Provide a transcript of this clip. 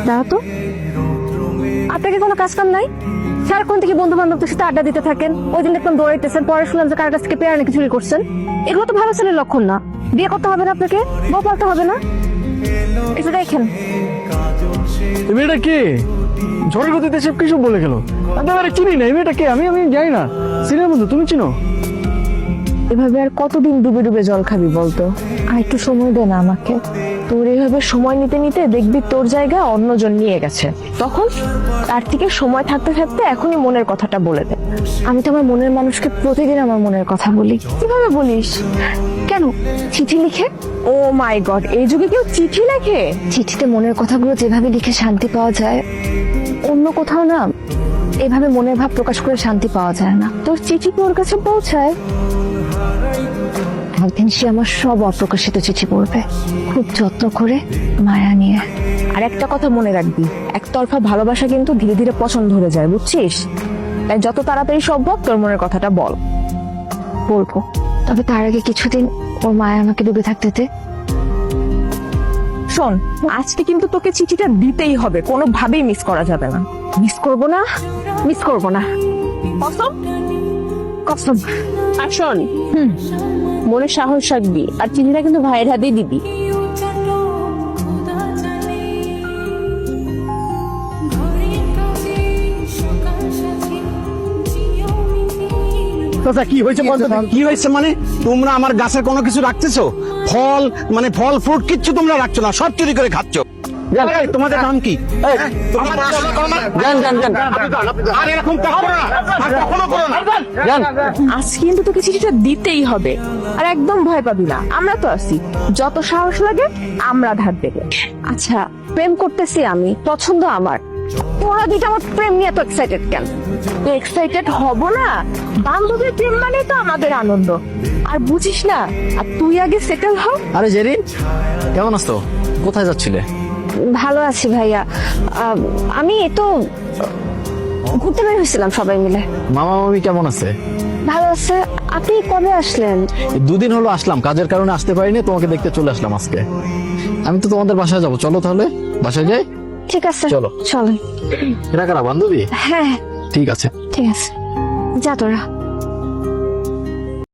দাঁড়া তো, আপনাকে কোনো কাজ কাম নাই? সারাক্ষণ থেকে বন্ধু বান্ধবদের সাথে আড্ডা দিতে থাকেন, ওই দিন দেখলাম দৌড়াইতেছেন, পরে শুনলাম যে কার কাছ থেকে পেয়ারা নাকি চুরি করছেন। এগুলো তো ভালো ছেলের লক্ষণ না। বিয়ে করতে হবে না আপনাকে, বউ পালতে হবে না। একটু দেখেন এই মেয়েটা কে? ঝড়ের গতিতে সব কিছু বলে গেল। আমি চিনি না এই মেয়েটা কে, আমি জানি না। সিনিয়র বন্ধু, তুমি চিনো? এভাবে আর কতদিন ডুবে ডুবে জল খাবি বলতো? আর একটু সময় দে না আমাকে। তোর এইভাবে সময় নিতে নিতে দেখবি তোর জায়গা অন্যজন নিয়ে গেছে, তখন তার থেকে সময় থাকতে থাকতে এখনই মনের কথাটা বলে দে। আমি তো আমার মনের মানুষকে প্রতিদিন আমার মনের কথা বলি। কিভাবে বলিস? কেন, চিঠি লিখে? ও মাই গড, এই যুগে কেউ চিঠি লেখে? চিঠিতে মনের কথাগুলো যেভাবে লিখে শান্তি পাওয়া যায়, অন্য কোথাও না এভাবে মনের ভাব প্রকাশ করে শান্তি পাওয়া যায় না। তোর চিঠি তোর কাছে পৌঁছায়, একদিন সে আমার সব অপ্রকাশিত চিঠি পড়বে, খুব যত্ন করে, মায়া নিয়ে। আর একটা কথা মনে রাখবি, একতরফা ভালোবাসা কিন্তু ধীরে ধীরে পছন্দ হয়ে যায়, বুঝছিস? তাই যত তাড়াতাড়ি সম্ভব তোর মনের কথাটা বল। বলবো, তবে তার আগে কিছুদিন ওর মায়া আমাকে ডুবে থাকতে দে। শোন, আজকে কিন্তু তোকে চিঠিটা দিতেই হবে, কোনোভাবেই মিস করা যাবে না। মিস করবো না, মিস করবো না, কসম কসম। আর শোন, মনে সাহস রাখবি, আর চিঠিটা কিন্তু ভাইয়ের হাতেই দিবি। চাচা কি হয়েছে বলতো? কি হয়েছে মানে? তোমরা আমার গাছের কোনো কিছু রাখতেছো? ফল মানে ফল ফ্রুট কিচ্ছু তোমরা রাখছো না, সব চুরি করে খাচ্ছ। এই, তোমাদের নাম কি? আর এরকম কখনো না, আর কখনো করো না। আজকে কিন্তু তোকে চিঠিটা দিতেই হবে, আর একদম ভয় পাবি না, আমরা তো আছি। যত সাহস লাগে আমরা ধার দেব। আচ্ছা, প্রেম করতেছি আমি, পছন্দ আমার, তোরা দুইটা আমার প্রেম নিয়ে এত এক্সাইটেড কেন? তো এক্সাইটেড হব না? বান্ধবীর প্রেম মানে তো আমাদের আনন্দ, আর বুঝিস না? আর তুই আগে সেটেল হ। আরে জেরিন, কেমন আছো? কোথায় যাচ্ছিলে? ভালো আছি ভাইয়া। আমি তো ঘুরতে বের হয়েছিলাম সবাই মিলে। মামা মামি কেমন আছে? ভালো আছে। আপনি কবে আসলেন? দুদিন হলো আসলাম, কাজের কারণে আসতে পারিনি, তোমাকে দেখতে চলে আসলাম আজকে। আমি তো তোমাদের বাসায় যাবো, চলো তাহলে বাসায় যাই। ঠিক আছে, চলো। চলেন। এরা কারা, বান্ধবী? হ্যাঁ ঠিক আছে। ঠিক আছে, যা তোরা।